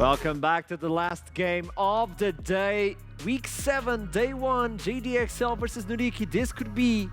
Welcome back to the last game of the day. Week 7, day 1, JDXL versus NYYRIKKI. This could be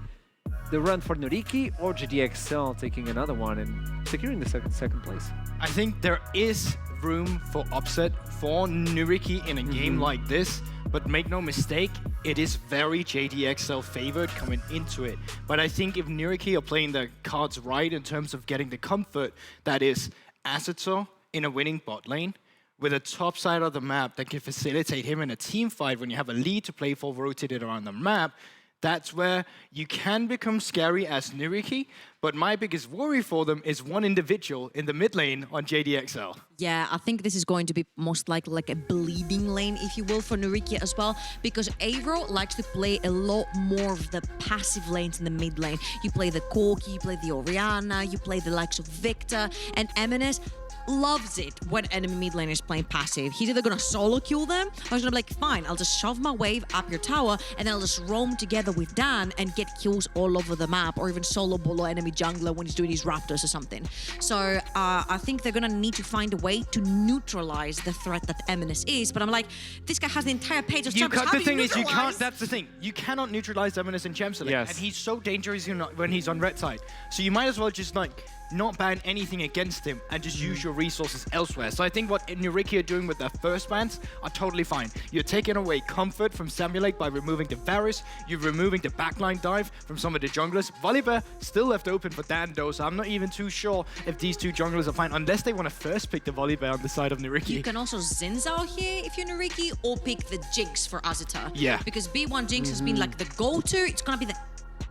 the run for NYYRIKKI or JDXL taking another one and securing the second place. I think there is room for upset for NYYRIKKI in a game like this, but make no mistake, it is very JDXL favored coming into it. But I think if NYYRIKKI are playing their cards right in terms of getting the comfort that is Asetor in a winning bot lane, with a top side of the map that can facilitate him in a team fight when you have a lead to play for rotated around the map, that's where you can become scary as NYYRIKKI, but my biggest worry for them is one individual in the mid lane on JDXL. Yeah, I think this is going to be most likely like a bleeding lane, if you will, for NYYRIKKI as well, because Aero likes to play a lot more of the passive lanes in the mid lane. You play the Corki, you play the Orianna, you play the likes of Victor, and MNS loves it when enemy mid lane is playing passive. He's either gonna solo kill them, or he's gonna be like, fine, I'll just shove my wave up your tower, and then I'll just roam together with Dan and get kills all over the map, or even solo bolo enemy jungler when he's doing his raptors or something. So I think they're gonna need to find a way to neutralize the threat that MNS is, but I'm like, this guy has the entire page of champions. The thing is, you can't, that's the thing, you cannot neutralize MNS in Champs Select, Yes. and he's so dangerous when he's on red side. So you might as well just like, not ban anything against him and just use your resources elsewhere. So I think what NYYRIKKI are doing with their first bans are totally fine. You're taking away comfort from Samulake by removing the Varus, you're removing the backline dive from some of the junglers. Volibear still left open for Dan though, so I'm not even too sure if these two junglers are fine, unless they want to first pick the Volibear on the side of NYYRIKKI. You can also Zinzao here if you're NYYRIKKI, or pick the Jinx for Asetor. Yeah. Because B1 Jinx has been like the go-to, it's gonna be the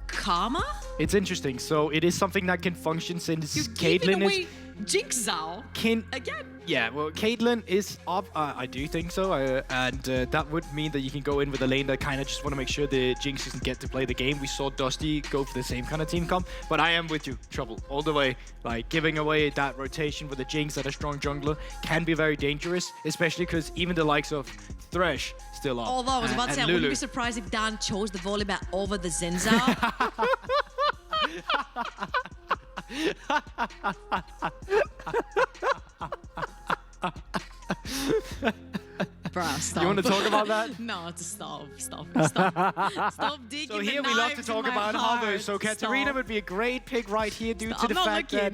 Karma? It's interesting, so it is something that can function since Caitlyn is... Jinx Zao again. Yeah, well, Caitlyn is up, I do think so, and that would mean that you can go in with a lane that kind of just want to make sure the Jinx doesn't get to play the game. We saw Dusty go for the same kind of team comp, but I am with you, Trouble, all the way. Like, giving away that rotation with a Jinx and a strong jungler can be very dangerous, especially because even the likes of Thresh still are. Although I was about to say, I wouldn't be surprised if Dan chose the Volibear over the Zinzao. Bro, stop. You want to talk about that? No, just stop Stop digging. So here we love to talk about others. So Katarina would be a great pick right here due to the fact that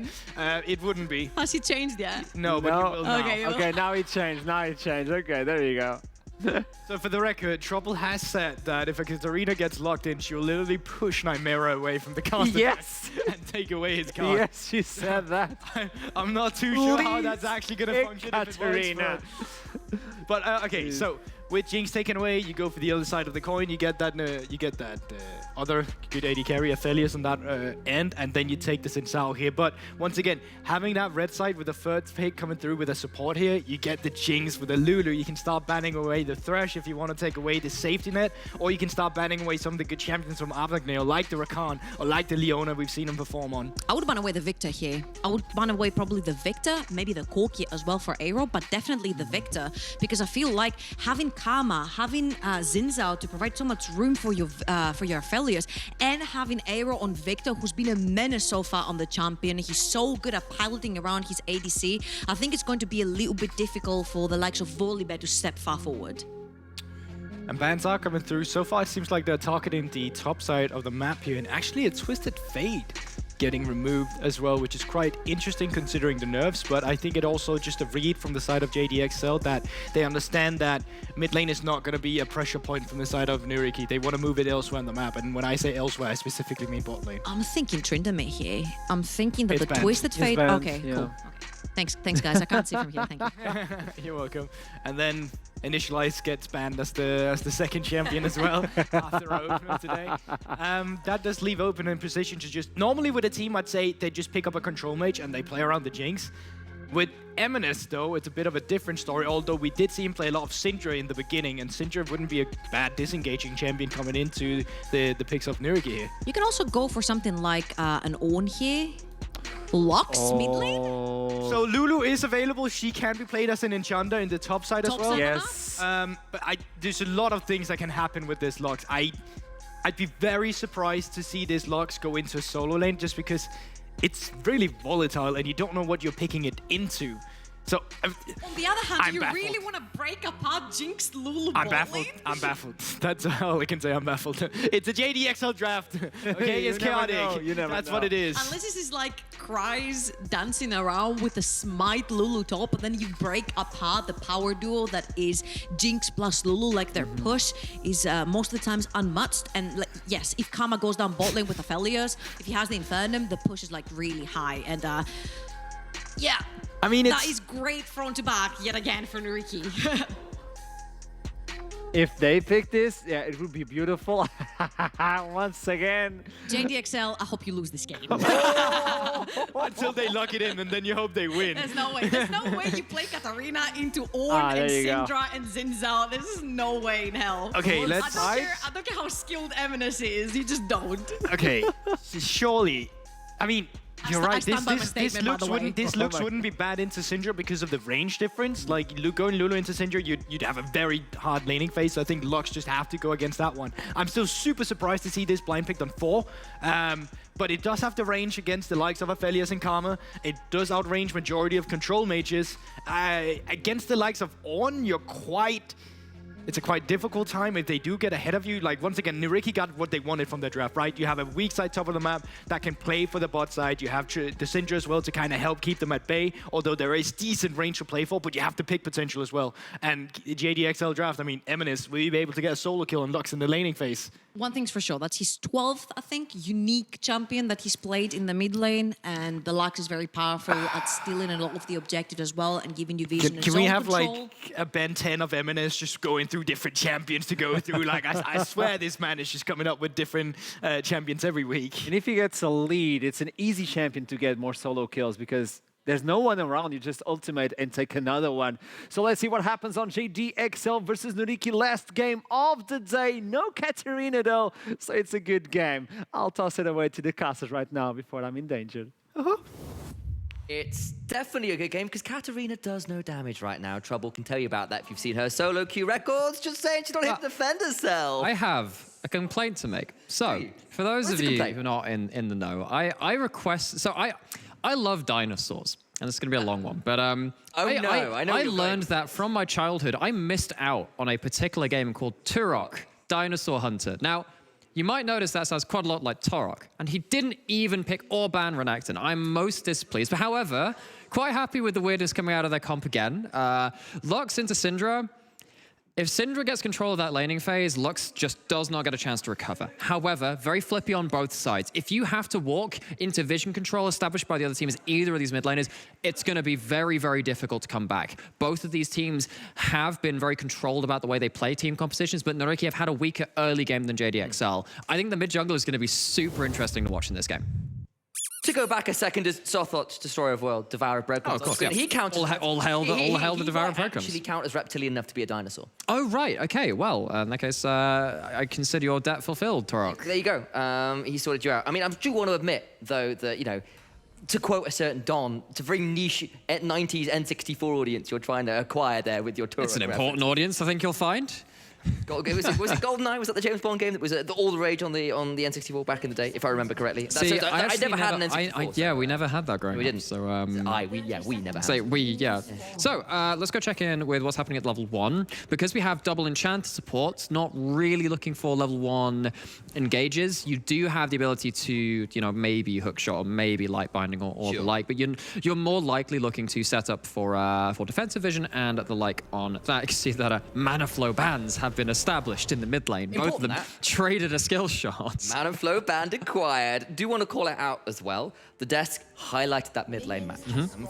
it wouldn't be. Has he changed yet? No, but you will now. Okay, now he changed. Okay, there you go. So for the record, Trouble has said that if a Katarina gets locked in, she'll literally push Nymera away from the caster and take away his card. Yes, she said that. I'm not too sure how that's actually going to function. Katarina. But okay, so with Jinx taken away, you go for the other side of the coin. You get that other good AD carry, Aphelios on that end, and then you take the Zinzao here. But once again, having that red side with the third pick coming through with a support here, you get the Jinx with the Lulu. You can start banning away the Thresh if you want to take away the safety net, or you can start banning away some of the good champions from Avagnail, like the Rakan or like the Leona we've seen him perform on. I would ban away the Victor here. I would ban away probably the Victor, maybe the Corki as well for Aero, but definitely the Victor, because I feel like having Karma, having Zinzao to provide so much room for your Aphelios, and having Aero on Victor, who's been a menace so far on the champion. He's so good at piloting around his ADC. I think it's going to be a little bit difficult for the likes of Volibear to step far forward. And bans are coming through. So far, it seems like they're targeting the top side of the map here, and actually a Twisted Fate getting removed as well, which is quite interesting considering the nerfs, but I think it also just a read from the side of JDXL that they understand that mid lane is not going to be a pressure point from the side of NYYRIKKI. They want to move it elsewhere on the map, and when I say elsewhere, I specifically mean bot lane. I'm thinking Tryndamere here. I'm thinking that It's the banned. Twisted Fate... banned, Okay, yeah. cool. Okay. Thanks guys, I can't see from here, thank you. You're welcome. And then Initialize gets banned as the second champion as well after our opener today. That does leave open in position to just... Normally with a team, I'd say they just pick up a control mage and they play around the Jinx. With MNS though, it's a bit of a different story, although we did see him play a lot of Syndra in the beginning, and Syndra wouldn't be a bad disengaging champion coming into the picks of NYYRIKKI here. You can also go for something like an Ornn here. Lux mid lane? So Lulu is available. She can be played as an Enchanter in the top side as well. Yes. But there's a lot of things that can happen with this Lux. I'd be very surprised to see this Lux go into a solo lane, just because it's really volatile and you don't know what you're picking it into. So, On the other hand, I'm you baffled. really want to break apart Jinx Lulu I'm bot baffled. lane? I'm baffled. That's all I can say. I'm baffled. It's a JDXL draft. Okay, You it's never chaotic. know, you never That's know. what it is. Unless this is like Cries dancing around with a Smite Lulu top, and then you break apart the power duo that is Jinx plus Lulu. Like their push is most of the times unmatched. And like, yes, if Karma goes down bot lane with Aphelios, if he has the Infernum, the push is like really high. And yeah, I mean, that it's is great front to back yet again for NYYRIKKI. If they pick this, yeah, it would be beautiful. Once again. JDXL, I hope you lose this game. until they lock it in, and then you hope they win. There's no way. There's no way you play Katarina into Ornn and there you go. Syndra and Zinzao. There's no way in hell. Okay, let's. I don't care how skilled Eminence is. You just don't. Okay, surely. I mean, you're I right. stand by my This statement, by looks the wouldn't way. this looks wouldn't be bad into Syndra because of the range difference. Like going Lulu into Syndra, you'd have a very hard laning phase. So I think Lux just have to go against that one. I'm still super surprised to see this blind picked on 4. But it does have the range against the likes of Aphelios and Karma. It does outrange majority of control mages. Against the likes of Ornn, it's a quite difficult time if they do get ahead of you. Like, once again, NYYRIKKI got what they wanted from the draft, right? You have a weak side top of the map that can play for the bot side. You have the Syndra as well to kind of help keep them at bay, although there is decent range to play for, but you have to pick potential as well. And JDXL draft, I mean, Eminence, will you be able to get a solo kill on Lux in the laning phase? One thing's for sure, that's his 12th, I think, unique champion that he's played in the mid lane, and the Lux is very powerful at stealing a lot of the objectives as well and giving you vision and Can we zone have control. like a Ben 10 of Eminence just going through different champions to go through? Like, I swear this man is just coming up with different champions every week. And if he gets a lead, it's an easy champion to get more solo kills because there's no one around. You just ultimate and take another one. So let's see what happens on JDXL versus NYYRIKKI. Last game of the day. No Katarina though, so it's a good game. I'll toss it away to the casters right now before I'm endangered. It's definitely a good game because Katarina does no damage right now. Trouble can tell you about that if you've seen her solo queue records. Just saying she's not here to defend herself. I have a complaint to make. So, for those What's of the you complaint? who are not in the know, I request. So I love dinosaurs, and it's going to be a long one. But I know where you're learned going. that from my childhood. I missed out on a particular game called Turok Dinosaur Hunter. Now, you might notice that sounds quite a lot like Turok, and he didn't even pick or ban Renekton. I'm most displeased, but however, quite happy with the weirdness coming out of their comp again. Lux into Syndra. If Syndra gets control of that laning phase, Lux just does not get a chance to recover. However, very flippy on both sides. If you have to walk into vision control established by the other team as either of these mid laners, it's going to be very, very difficult to come back. Both of these teams have been very controlled about the way they play team compositions, but NYYRIKKI have had a weaker early game than JDXL. I think the mid jungle is going to be super interesting to watch in this game. To go back a second, is Sothot's Destroyer of World, Devourer of Breadcrumbs. Oh, of course, yeah. He counts. All hail the Devourer of Breadcrumbs. Actually count as reptilian enough to be a dinosaur. Oh, right. Okay, well, in that case, I consider your debt fulfilled, Turok. There you go. He sorted you out. I mean, I do want to admit, though, that, you know, to quote a certain Don, it's a very niche 90s N64 audience you're trying to acquire there with your Turok It's an important audience, I think you'll find. Was it GoldenEye? Was that the James Bond game that was all the rage on the N64 back in the day, if I remember correctly? See, I never had an N64. Yeah, we never had that growing We didn't. up. So, we never had. So, let's go check in with what's happening at level 1. Because we have double enchant support, not really looking for level 1 engages. You do have the ability to, you know, maybe hookshot or maybe light binding or the like, but you're more likely looking to set up for defensive vision and the like on that. You can see that mana flow bans have been established in the mid lane. Both of them traded a skill shot. Mana flow band acquired. Do want to call it out as well. The desk highlighted that mid lane match.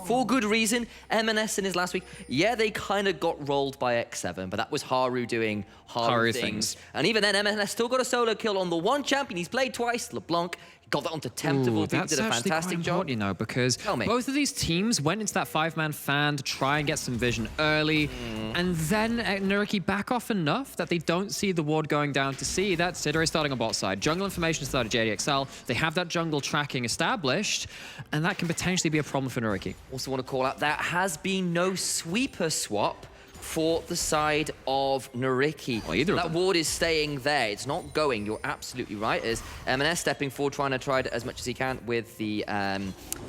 For good reason. M&S in his last week, yeah, they kind of got rolled by X7, but that was Haru doing Haru things. And even then, M&S still got a solo kill on the one champion he's played twice, LeBlanc. Got that onto Temptable. That's did a actually fantastic quite job. important, you know, because both of these teams went into that 5-man fan to try and get some vision early, and then NYYRIKKI back off enough that they don't see the ward going down to see that Sidere is starting on bot side. Jungle information started JDXL. They have that jungle tracking established, and that can potentially be a problem for NYYRIKKI. Also want to call out, there has been no sweeper swap for the side of NYYRIKKI. Well, either of that them. ward is staying there. It's not going. You're absolutely right. As M&S stepping forward, trying to try it as much as he can with the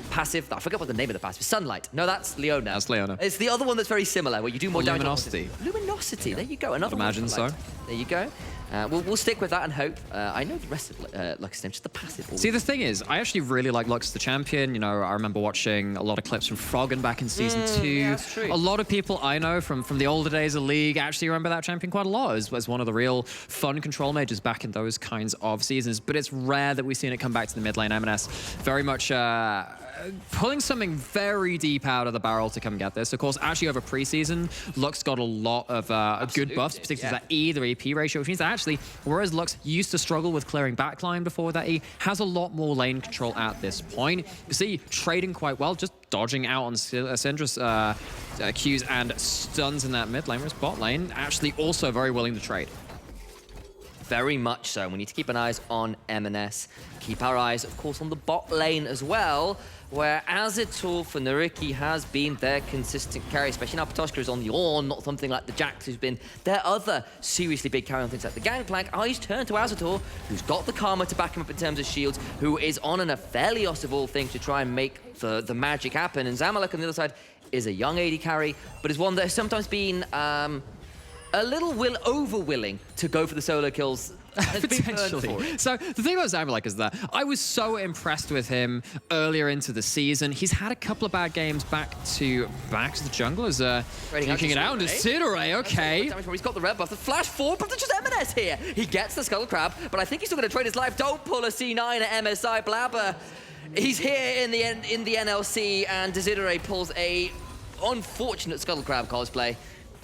passive. I forgot what the name of the passive. Sunlight. No, that's Leona. That's Leona. It's the other one that's very similar, where you do more damage. Luminosity. Luminosity. There you go. Another I'd one. imagine so. There you go. We'll stick with that and hope. I know the rest of Lux's name, just the passive. See, the thing is, I actually really like Lux the champion. You know, I remember watching a lot of clips from Froggen back in Season 2. Yeah, that's true. A lot of people I know from the older days of League actually remember that champion quite a lot as one of the real fun control mages back in those kinds of seasons. But it's rare that we've seen it come back to the mid lane. M&S very much pulling something very deep out of the barrel to come get this. Of course, actually over preseason, Lux got a lot of good buffs, particularly that E, the AP ratio, which means that actually, whereas Lux used to struggle with clearing backline before that E, has a lot more lane control at this point. You see, trading quite well, just dodging out on Syndra's Qs and stuns in that mid lane, whereas bot lane actually also very willing to trade. Very much so. We need to keep an eye on M&S. Keep our eyes, of course, on the bot lane as well, where Azitol for NYYRIKKI has been their consistent carry, especially now Patoshka is on the Ornn, not something like the Jax, who's been their other seriously big carry on things like the Gangplank. Eyes turn to Azitol, who's got the Karma to back him up in terms of shields, who is on an Aphelios of all things to try and make the magic happen. And Zamalek on the other side is a young AD carry, but is one that has sometimes been a little over-willing to go for the solo kills. Potentially. So the thing about Zamalek is that I was so impressed with him earlier into the season. He's had a couple of bad games back to the jungle as duking it out. Decidueye, okay. He's got the red buff, the flash forward, but there's just M&S here. He gets the Skull Crab, but I think he's still going to trade his life. Don't pull a C9 at MSI Blabber. He's here in the NLC, and Decidueye pulls a unfortunate Scuttle Crab cosplay.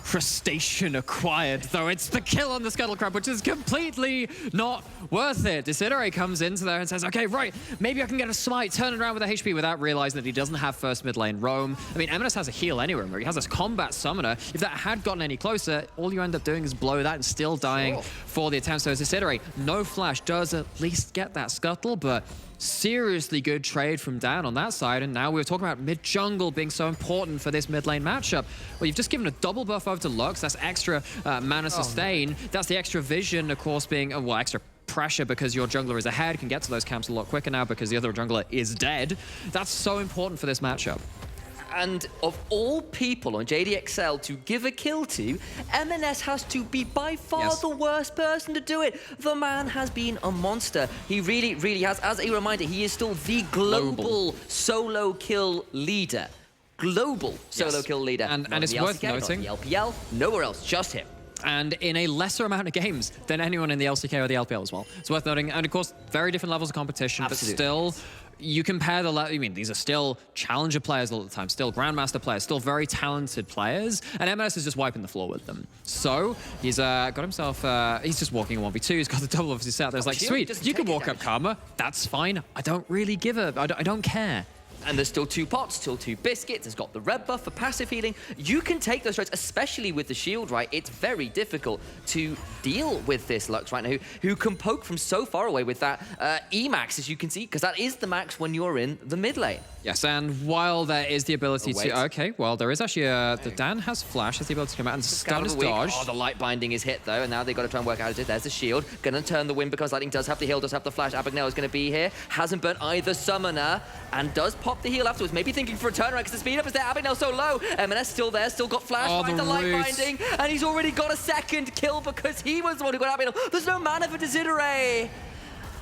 Crustacean acquired, though it's the kill on the Scuttle Crab, which is completely not worth it. Decidueye comes into there and says, okay, right, maybe I can get a smite, turn it around with a HP without realizing that he doesn't have first mid lane roam. I mean, M&S has a heal anyway, he has this combat summoner. If that had gotten any closer, all you end up doing is blow that and still dying for the attempt. So Decidueye, no flash, does at least get that Scuttle, but seriously good trade from Dan on that side. And now we were talking about mid-jungle being so important for this mid-lane matchup. Well, you've just given a double buff over to Lux. That's extra mana sustain. That's the extra vision, of course, being, well, extra pressure because your jungler is ahead, can get to those camps a lot quicker now because the other jungler is dead. That's so important for this matchup. And of all people on JDXL to give a kill to, M&S has to be by far the worst person to do it. The man has been a monster. He really, really has. As a reminder, he is still the global solo kill leader. Global solo kill leader. And it's worth noting. Not the LPL, nowhere else, just him. And in a lesser amount of games than anyone in the LCK or the LPL as well. It's worth noting. And of course, very different levels of competition, but still, you compare I mean, these are still challenger players all the time, still grandmaster players, still very talented players, and M&S is just wiping the floor with them. So he's got himself, he's just walking a 1v2, he's got the double obviously set there. It's like, sweet, you can walk up Karma, that's fine. I don't really I don't care. And there's still 2 pots, still 2 biscuits. It's got the red buff for passive healing. You can take those trades, especially with the shield, right? It's very difficult to deal with this Lux right now, who can poke from so far away with that E-max, as you can see, because that is the max when you're in the mid lane. Yes, and while there is the ability to... Okay, well, there is actually the Dan has flash, has the ability to come out and stun his dodge. Oh, the light binding is hit, though, and now they've got to try and work out how to do it. There's the shield. Gonna turn the wind because Lightning does have the heal, does have the flash. Abagnale is going to be here. Hasn't burnt either summoner, and does pop the heal afterwards. Maybe thinking for a turnaround because the speed up is there. Abagnale so low. M&S still there, still got flash, finds the light binding, and he's already got a second kill because he was the one who got Abagnale. There's no mana for Decidueye,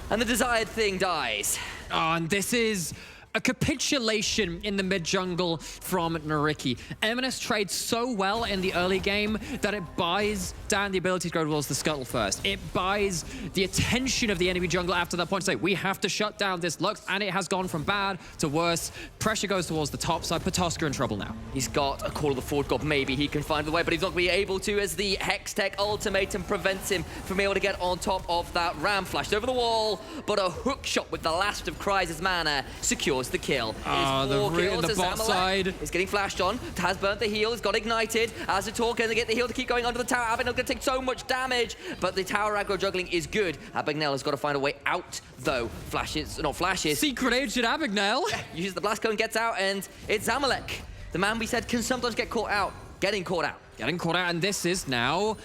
and the desired thing dies. Oh, and this is a capitulation in the mid-jungle from NYYRIKKI. M&S trades so well in the early game that it buys Dan the ability to go towards the Scuttle first. It buys the attention of the enemy jungle after that point to say, we have to shut down this Lux, and it has gone from bad to worse. Pressure goes towards the top side. Patoshka in trouble now. He's got a Call of the Forward God. Maybe he can find the way, but he's not going to be able to as the Hex Tech ultimatum prevents him from being able to get on top of that ram. Flashed over the wall, but a hook shot with the last of Cries' mana secures the kill. The root in the bot side. He's getting flashed on. Has burnt the heal. He's got ignited. Azitol going to get the heal to keep going under the tower. Abagnale going to take so much damage, but the tower aggro juggling is good. Abagnale has got to find a way out, though. Flashes. Secret agent Abagnale. Uses the blast cone, gets out, and it's Zamalek. The man we said can sometimes get caught out. getting caught out. Getting caught out, and this is now,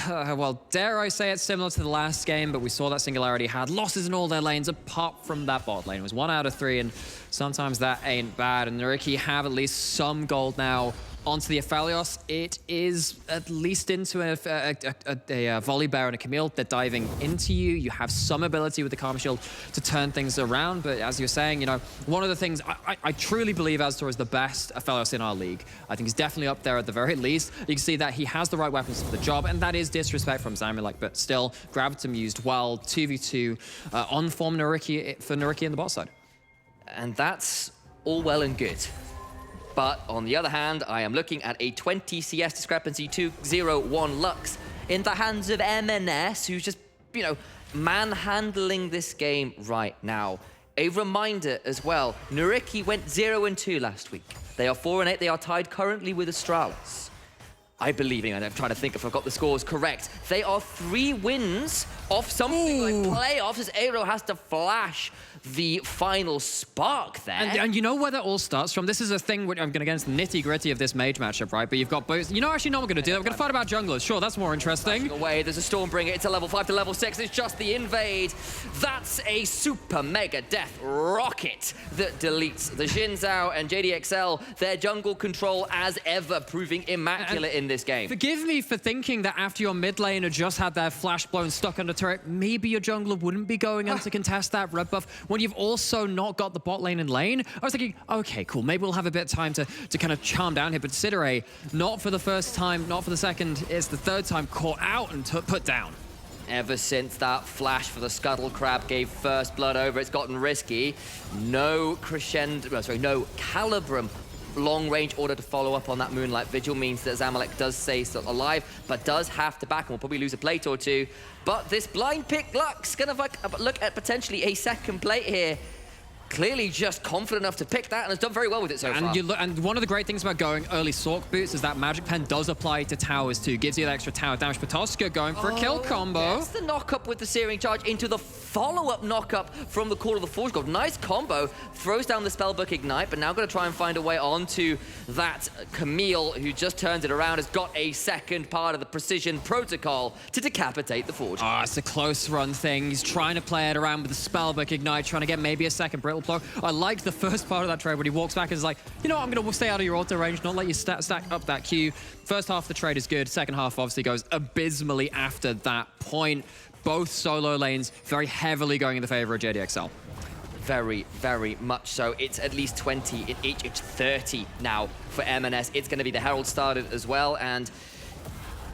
well, dare I say it's similar to the last game, but we saw that Singularity had losses in all their lanes apart from that bot lane. It was 1 out of 3, and sometimes that ain't bad. And NYYRIKKI have at least some gold now onto the Aphelios. It is at least into a volley bear and a Camille. They're diving into you. You have some ability with the Karma Shield to turn things around, but as you're saying, you know, one of the things, I truly believe Aztor is the best Aphelios in our league. I think he's definitely up there at the very least. You can see that he has the right weapons for the job, and that is disrespect from Zamulek, but still, Gravitum used well, 2v2 on form NYYRIKKI for NYYRIKKI in the bot side. And that's all well and good. But on the other hand, I am looking at a 20 CS discrepancy, 2-0-1 Lux in the hands of MNS, who's just, you know, manhandling this game right now. A reminder as well, NYYRIKKI went 0-2 last week. They are 4-8, they are tied currently with Astralis. I believe, and I'm trying to think if I've got the scores correct. They are 3 wins off something like playoffs as Aero has to flash the final spark there. And you know where that all starts from? This is a thing which I'm going to get into the nitty-gritty of this mage matchup, right? But you've got both. You know, actually, no, we're going to do that. We're going to fight about junglers. Sure, that's more interesting. Away, there's a Stormbringer. It's a level 5 to level 6. It's just the invade. That's a super mega death rocket that deletes the Xin Zhao and JDXL. Their jungle control, as ever, proving immaculate in this game. Forgive me for thinking that after your mid laner just had their flash blown stuck under turret, maybe your jungler wouldn't be going in to contest that red buff when you've also not got the bot lane in lane. I was thinking, okay, cool, maybe we'll have a bit of time to kind of charm down here, but Sidere, not for the first time, not for the second, it's the third time caught out and put down. Ever since that flash for the Scuttle Crab gave first blood over, it's gotten risky. No Calibrum long-range order to follow up on that Moonlight Vigil means that Zamulek does stay still alive, but does have to back and will probably lose a plate or two. But this blind pick Lux gonna look at potentially a second plate here. Clearly just confident enough to pick that and has done very well with it so far. And one of the great things about going early Sork boots is that Magic Pen does apply to towers too. Gives you that extra tower damage. Patoska going for a kill combo. Gets the knock-up with the Searing Charge into the follow-up knock-up from the Call of the Forge God. Nice combo. Throws down the Spellbook Ignite, but now going to try and find a way onto that Camille, who just turns it around, has got a second part of the Precision Protocol to decapitate the Forge. Oh, it's a close run thing. He's trying to play it around with the Spellbook Ignite, trying to get maybe a second Brittle Plug. I liked the first part of that trade when he walks back and is like, you know what, I'm going to stay out of your auto range, not let you stack up that Q. First half of the trade is good. Second half obviously goes abysmally after that point. Both solo lanes very heavily going in the favor of JDXL. Very, very much so. It's at least 20 in each. It's 30 now for MNS. It's going to be the Herald started as well, and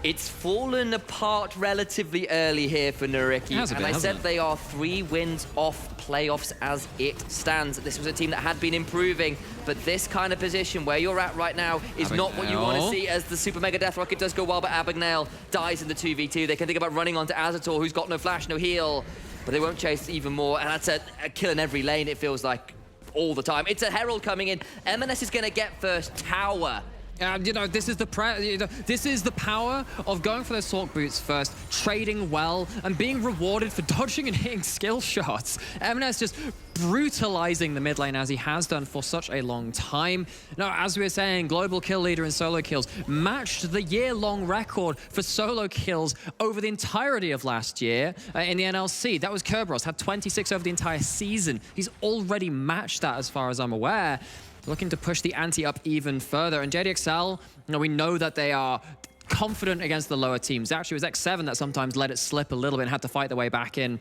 it's fallen apart relatively early here for NYYRIKKI. And I said they are 3 wins off playoffs as it stands. This was a team that had been improving, but this kind of position where you're at right now is not what you want to see as the Super Mega Death Rocket does go well, but Abagnale dies in the 2v2. They can think about running onto Azator, who's got no flash, no heal, but they won't chase even more. And that's a kill in every lane, it feels like, all the time. It's a Herald coming in. MNS is going to get first tower. You know, this is the power of going for those Sork boots first, trading well, and being rewarded for dodging and hitting skill shots. MNS just brutalizing the mid lane as he has done for such a long time. Now, as we were saying, global kill leader in solo kills matched the year-long record for solo kills over the entirety of last year in the NLC. That was Kerberos, had 26 over the entire season. He's already matched that as far as I'm aware. Looking to push the ante up even further. And JDXL, you know, we know that they are confident against the lower teams. Actually, it was X7 that sometimes let it slip a little bit and had to fight their way back in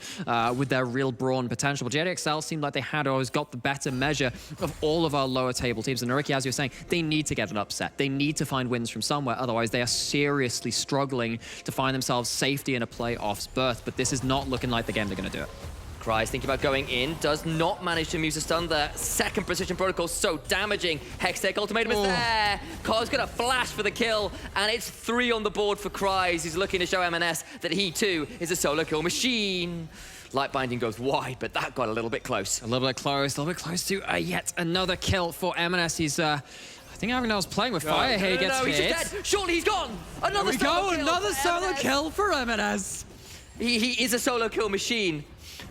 with their real brawn potential. But JDXL seemed like they had always got the better measure of all of our lower table teams. And NYYRIKKI, as you were saying, they need to get an upset. They need to find wins from somewhere. Otherwise, they are seriously struggling to find themselves safety in a playoffs berth. But this is not looking like the game they're going to do it. Kryze thinking about going in, does not manage to muse a stun there. Second Precision Protocol so damaging. Hextech Ultimatum is there. Khar's gonna flash for the kill, and it's 3 on the board for Kryze. He's looking to show MNS that he too is a solo kill machine. Light Binding goes wide, but that got a little bit close. A little bit close to yet another kill for MNS. He's I think Abagnale's playing with fire here. He gets hit. He's just dead. Surely he's gone. Another solo kill for MNS. He is a solo kill machine.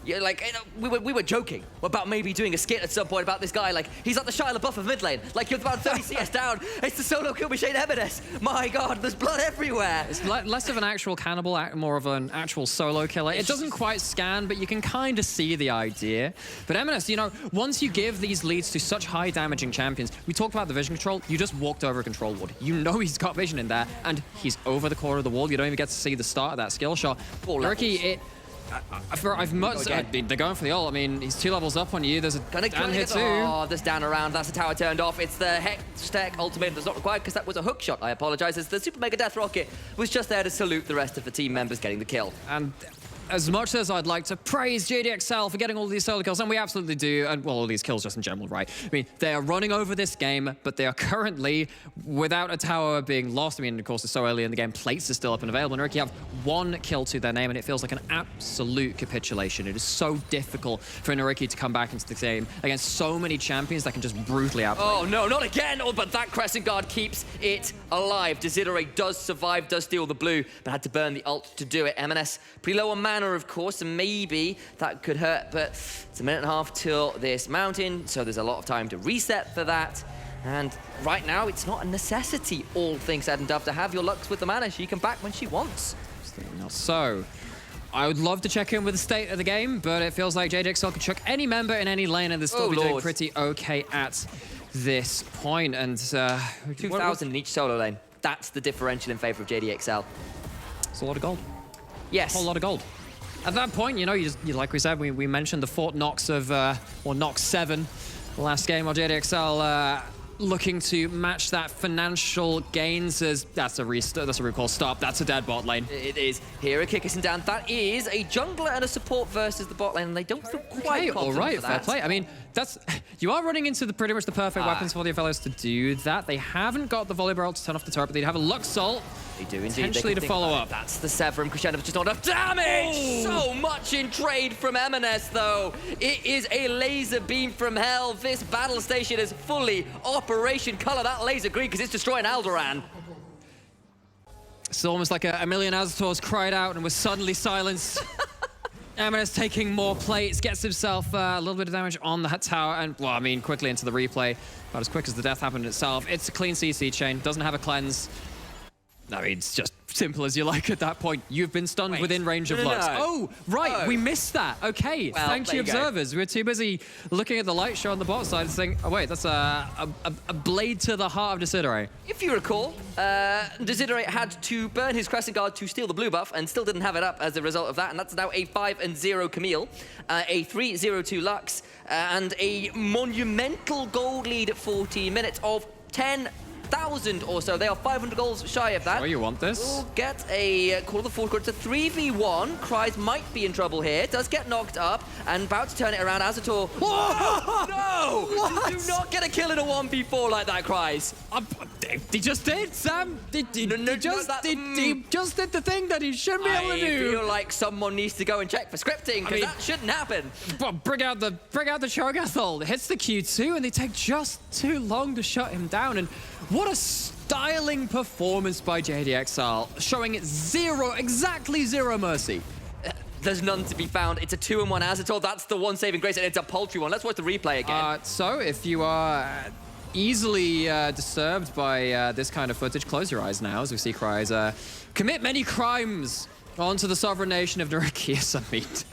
Yeah, like, we were joking about maybe doing a skit at some point about this guy. Like, he's like the Shia LaBeouf of mid lane. Like, you're about 30 CS down. It's the solo kill machine Eminence. My God, there's blood everywhere. It's less of an actual cannibal, more of an actual solo killer. It doesn't quite scan, but you can kind of see the idea. But Eminence, you know, once you give these leads to such high damaging champions, we talked about the vision control. You just walked over a control ward. You know he's got vision in there, and he's over the corner of the wall. You don't even get to see the start of that skill shot. NYYRIKKI, they're going for the ult. I mean, he's 2 levels up on you. There's a Dan here too. Oh, there's Dan around. That's the tower turned off. It's the Hex Tech ultimate that's not required because that was a hook shot. I apologize. As the Super Mega Death Rocket was just there to salute the rest of the team members getting the kill. And as much as I'd like to praise JDXL for getting all these solo kills, and we absolutely do, and well, all these kills just in general, right? I mean, they are running over this game, but they are currently, without a tower being lost, I mean, of course, it's so early in the game, plates are still up and available, and NYYRIKKI have 1 kill to their name, and it feels like an absolute capitulation. It is so difficult for NYYRIKKI to come back into the game against so many champions that can just brutally outplay. Oh, no, not again! Oh, but that Crescent Guard keeps it alive. Desiderate does survive, does steal the blue, but had to burn the ult to do it. M&S pretty low on mana, of course, and maybe that could hurt, but it's a minute and a half till this mountain, so there's a lot of time to reset for that. And right now, it's not a necessity, all things said and done, to have your Lux with the mana. She can back when she wants. So, I would love to check in with the state of the game, but it feels like JDXL could chuck any member in any lane and they'll still be doing pretty okay at this point. And 2,000 in each solo lane. That's the differential in favor of JDXL. It's a lot of gold. Yes. A whole lot of gold. At that point, you know, you like we said, we mentioned the Fort Knox of, or Knox 7 last game, while JDXL looking to match that financial gains as that's a restart, that's a recall stop, that's a dead bot lane. It is. Here, kicking down. That is a jungler and a support versus the bot lane, and they don't feel quite confident all right, for fair that. play. I mean, that's you are running into the pretty much the perfect weapons for the fellows to do that. They haven't got the volley barrel to turn off the turret, but they have a Lux ult. They do indeed. Potentially to follow up. That's the Severum Crescendo, just not enough damage! Oh. So much in trade from M&S, though. It is a laser beam from hell. This battle station is fully Operation Color that laser green because it's destroying Alderaan. It's almost like a million Azators cried out and was suddenly silenced. M&S taking more plates, gets himself a little bit of damage on that tower, and, well, I mean, quickly into the replay. About as quick as the death happened itself. It's a clean CC chain, doesn't have a cleanse. I mean, it's just simple as you like at that point. You've been stunned within range of Lux. No. Oh, right, we missed that. Okay, well, thank you, observers. We're too busy looking at the light show on the bot side and saying, oh wait, that's a blade to the heart of Desiderate. If you recall, Desiderate had to burn his Crescent Guard to steal the blue buff and still didn't have it up as a result of that, and that's now a 5-0 Camille, a 3-0-2 Lux, and a monumental gold lead at 14 minutes of 10,000 or so. They are 500 goals shy of that. Oh, you want this? We'll get a call of the fourth quarter. It's a 3v1. Cries might be in trouble here. Does get knocked up and about to turn it around. Azator. Oh, no! What? You do not get a kill in a 1v4 like that, Cries. He just did, Sam. He just did the thing that he shouldn't be able to do. I feel like someone needs to go and check for scripting because that shouldn't happen. But bring out the Cho'Gath ult. Hits the Q2 and they take just too long to shut him down. And what a styling performance by JDXL, showing exactly zero mercy. There's none to be found. It's a 2-1 Azator. That's the one saving grace, and it's a paltry one. Let's watch the replay again. So if you are easily disturbed by this kind of footage, close your eyes now as we see Cries commit many crimes onto the sovereign nation of NYYRIKKI as a meat.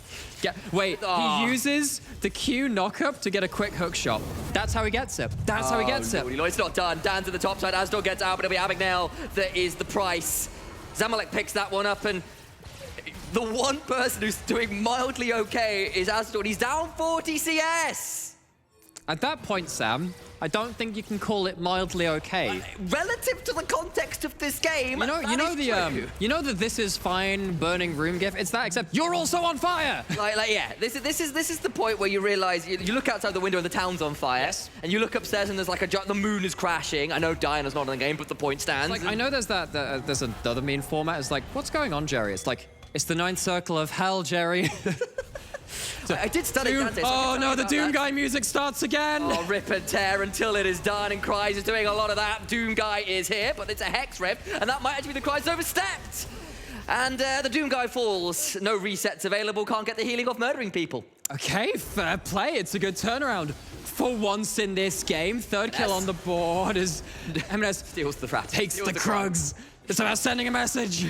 He uses the Q knockup to get a quick hook shot. That's how he gets it. That's how he gets it. No, it's not done. Dan's at the top side. Asdor gets out, but it'll be Abagnale that is the price. Zamalek picks that one up, and the one person who's doing mildly okay is Asdor, and he's down 40 CS. At that point, Sam, I don't think you can call it mildly okay. Relative to the context of this game, you know the "this is fine" burning room gif. It's that, except you're also on fire. Yeah. This is the point where you realize you look outside the window and the town's on fire, and you look upstairs and there's like the moon is crashing. I know Diana's not in the game, but the point stands. Like, I know there's there's another meme format. It's like, what's going on, Jerry? It's like, it's the ninth circle of hell, Jerry. I did study Dante. Oh no, the Doom Guy music starts again. Oh, rip and tear until it is done, and Cries is doing a lot of that. Doom Guy is here, but it's a Hex Rip, and that might actually be the Cries overstepped. And the Doom guy falls. No resets available. Can't get the healing off murdering people. Okay, fair play. It's a good turnaround. For once in this game, third kill on the board as M&S Steals the rat. takes Steals the Krugs. It's about sending a message.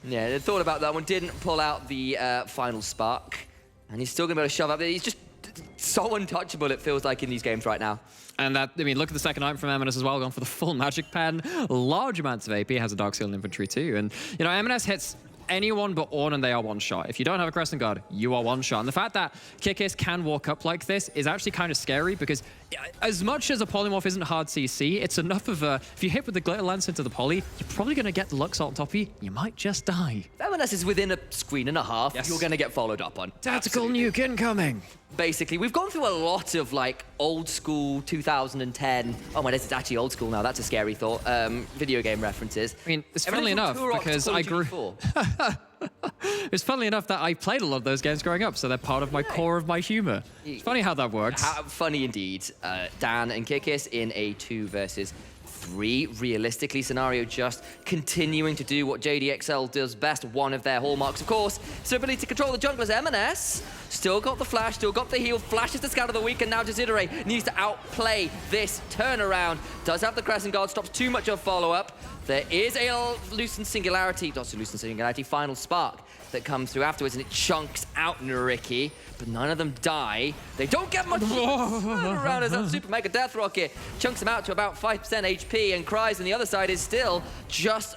Yeah, they thought about that one. Didn't pull out the final spark. And he's still going to be able to shove up there. He's just so untouchable, it feels like, in these games right now. And that, I mean, look at the second item from M&S as well, going for the full magic pen. Large amounts of AP, has a Dark Seal in inventory too. And, you know, M&S hits anyone but Ornn and they are one shot. If you don't have a Crescent Guard, you are one shot. And the fact that Kikis can walk up like this is actually kind of scary because as much as a polymorph isn't hard CC, it's enough of a, if you hit with the Glitter Lance into the poly, you're probably going to get the Lux Ult on top of you. You might just die. M&S is within a screen and a half. Yes. You're going to get followed up on. Tactical nuke incoming. Basically, we've gone through a lot of like old school 2010. Oh my, it's actually old school now. That's a scary thought. Video game references. I mean, it's funnily enough because I grew. It's funnily enough that I played a lot of those games growing up, so they're part of my core of my humor. It's funny how that works. Funny indeed. Dan and Kikis in a 2 versus 3 realistically scenario, just continuing to do what JDXL does best. One of their hallmarks, of course, is their ability to control the junglers. M&S still got the flash, still got the heal, flashes the scout of the week, and now Desiderate needs to outplay this turnaround. Does have the Crescent Guard, stops too much of follow-up. There is a Lucent Singularity, not a Lucent Singularity, final spark that comes through afterwards, and it chunks out NYYRIKKI, but none of them die. They don't get much around as that Super Mega Death Rocket chunks them out to about 5% HP, and Cries on the other side is still just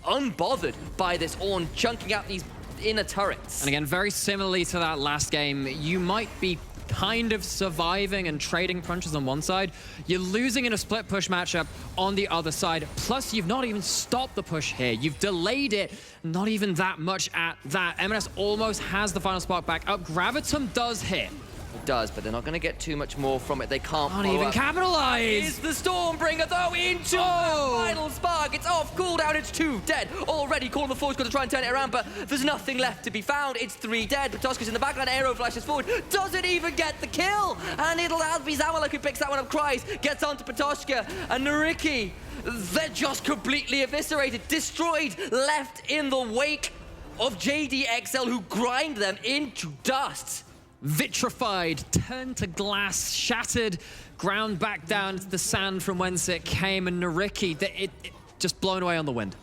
unbothered by this Ornn chunking out these inner turrets. And again, very similarly to that last game, you might be kind of surviving and trading punches on one side. You're losing in a split push matchup on the other side. Plus, you've not even stopped the push here. You've delayed it, not even that much at that. M&S almost has the final spark back up. Gravitum does hit. It does, but they're not going to get too much more from it. They can't even capitalize. Is the Stormbringer, though, into the final spark. It's off cooldown. It's 2 dead. Already Call of the Forge going to try and turn it around, but there's nothing left to be found. It's 3 dead. Patoska's in the backline. Aero flashes forward. Doesn't even get the kill. And it'll be Zamalek who picks that one up. Cries, gets onto Patoska. And NYYRIKKI, they're just completely eviscerated, destroyed, left in the wake of JDXL, who grind them into dust. Vitrified, turned to glass, shattered, ground back down to the sand from whence it came, and NYYRIKKI, it just blown away on the wind.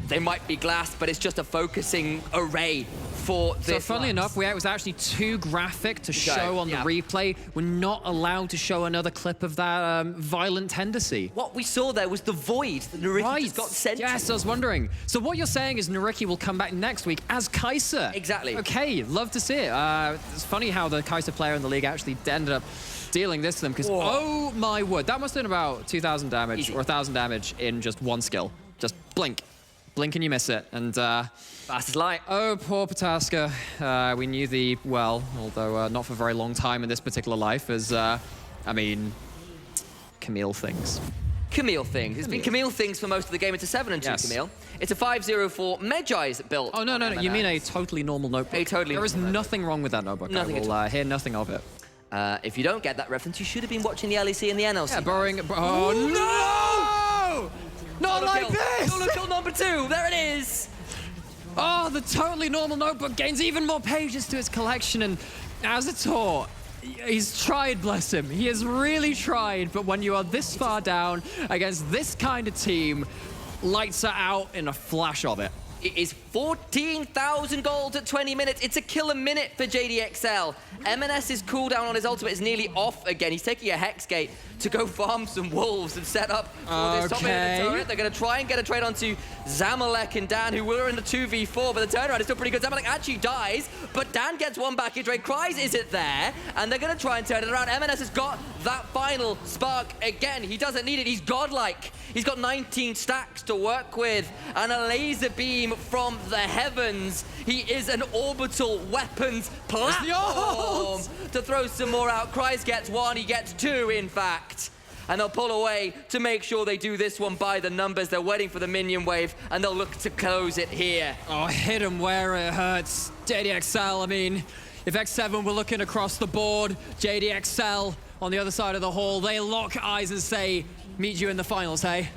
They might be glass, but it's just a focusing array for this. So funnily enough, it was actually too graphic to show on the replay. We're not allowed to show another clip of that violent tendency. What we saw there was the void that NYYRIKKI just got sent. Yes, I was wondering. So what you're saying is NYYRIKKI will come back next week as Kai'Sa. Exactly. Okay, love to see it. It's funny how the Kai'Sa player in the league actually ended up dealing this to them, because oh my word, that must have been about 2,000 damage or 1,000 damage in just one skill. Just blink. Blink and you miss it, and fast as light. Oh, poor Patoska. We knew the, well, although not for a very long time in this particular life, as, I mean, Camille things. Camille things. It's been Camille things for most of the game. It's a 7 and 2 Camille. It's a 5-0-4 Medjai's built. Oh, no, you mean a totally normal notebook. A totally There is nothing wrong with that notebook. Nothing I will hear nothing of it. If you don't get that reference, you should have been watching the LEC and the NLC. Yeah, borrowing... Oh, no! Not like this! Solo kill number 2, there it is! Oh, the totally normal notebook gains even more pages to its collection, and as a tour, he's tried, bless him. He has really tried, but when you are this far down against this kind of team, lights are out in a flash of it. It is 14,000 gold at 20 minutes. It's a kill a minute for JDXL. M&S's cooldown on his ultimate is nearly off again. He's taking a Hex Gate to go farm some wolves and set up for this top end of the turret. They're going to try and get a trade onto Zamalek and Dan, who were in the 2v4, but the turnaround is still pretty good. Zamalek actually dies, but Dan gets one back in. Cries isn't there, and they're going to try and turn it around. M&S has got that final spark again. He doesn't need it. He's godlike. He's got 19 stacks to work with, and a laser beam from the heavens. He is an orbital weapons platform to throw some more out. Cries gets 1, he gets 2, in fact. And they'll pull away to make sure they do this one by the numbers. They're waiting for the minion wave, and they'll look to close it here. Oh, hit him where it hurts. JDXL, I mean, if X7 were looking across the board, JDXL on the other side of the hall, they lock eyes and say, meet you in the finals, hey?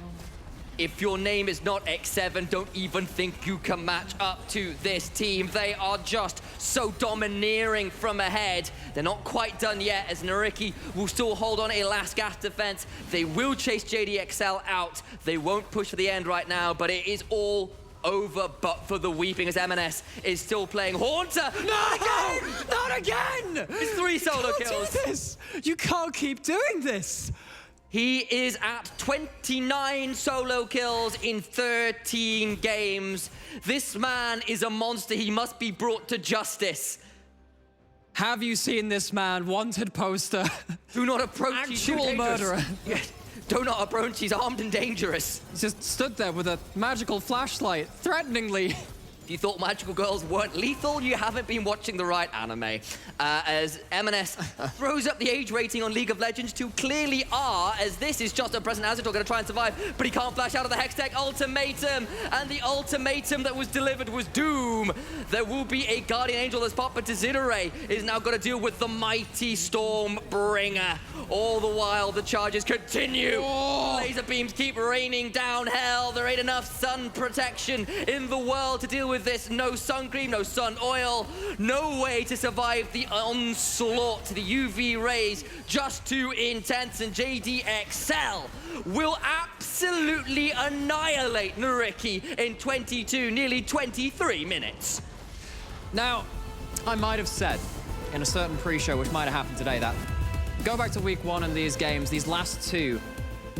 If your name is not X7, don't even think you can match up to this team. They are just so domineering from ahead. They're not quite done yet, as NYYRIKKI will still hold on a last gas defense. They will chase JDXL out. They won't push for the end right now, but it is all over but for the weeping, as M&S is still playing Haunter. No! Not again! It's 3 solo kills. Do this! You can't keep doing this! He is at 29 solo kills in 13 games. This man is a monster. He must be brought to justice. Have you seen this man? Wanted poster. Do not approach. He's too Actual dangerous. murderer. Yes. Do not approach. He's armed and dangerous. He just stood there with a magical flashlight, threateningly. If you thought magical girls weren't lethal, you haven't been watching the right anime. As M&S throws up the age rating on League of Legends to clearly R, as this is just a present Azador going to try and survive, but he can't flash out of the Hextech ultimatum, and the ultimatum that was delivered was doom. There will be a Guardian Angel that's popped, but Tezidore is now going to deal with the mighty Stormbringer. All the while, the charges continue. Laser beams keep raining down hell. There ain't enough sun protection in the world to deal with this. No sun cream, no sun oil, no way to survive the onslaught to the UV rays. Just too intense, and JDXL will absolutely annihilate NYYRIKKI in 22, nearly 23 minutes. Now, I might have said in a certain pre-show, which might have happened today, that go back to week 1 in these games, these last 2,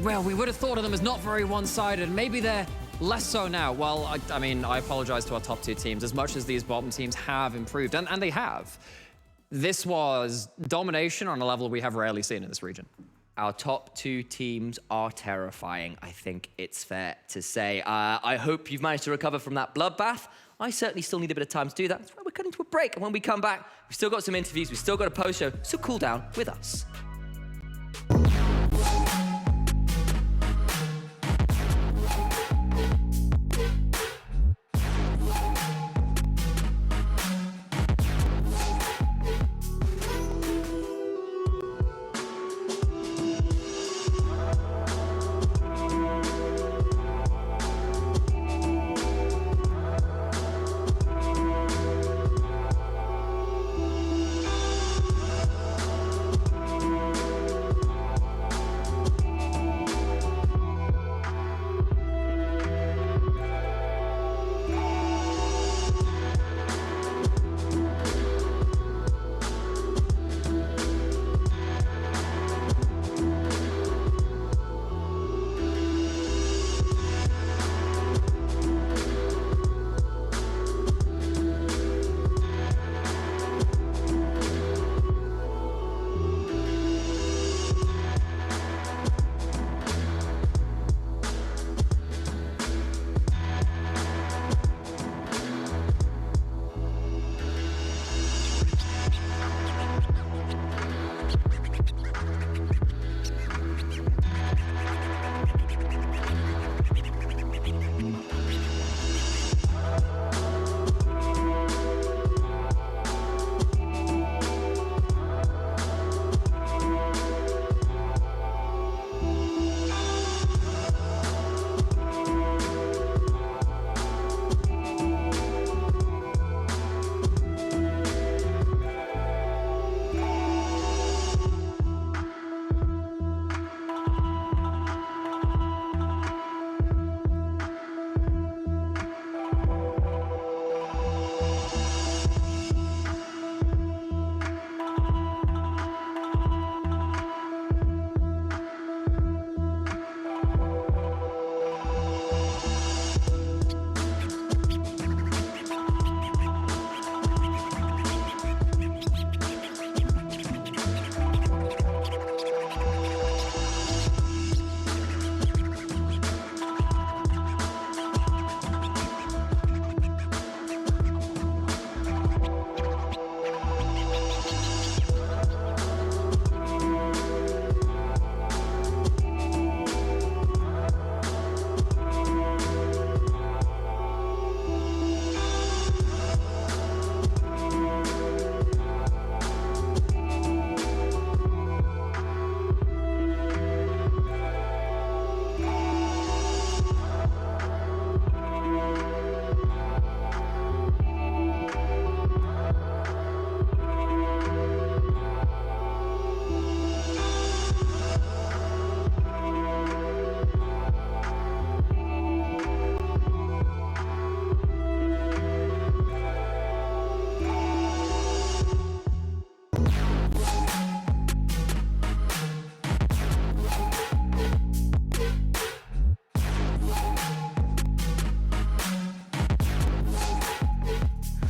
well, we would have thought of them as not very one-sided. Maybe they're less so now. Well, I mean, I apologize to our top 2 teams. As much as these bottom teams have improved, and they have, this was domination on a level we have rarely seen in this region. Our top 2 teams are terrifying, I think it's fair to say. I hope you've managed to recover from that bloodbath. I certainly still need a bit of time to do that. That's why we're cutting to a break. And when we come back, we've still got some interviews, we've still got a post-show, so cool down with us.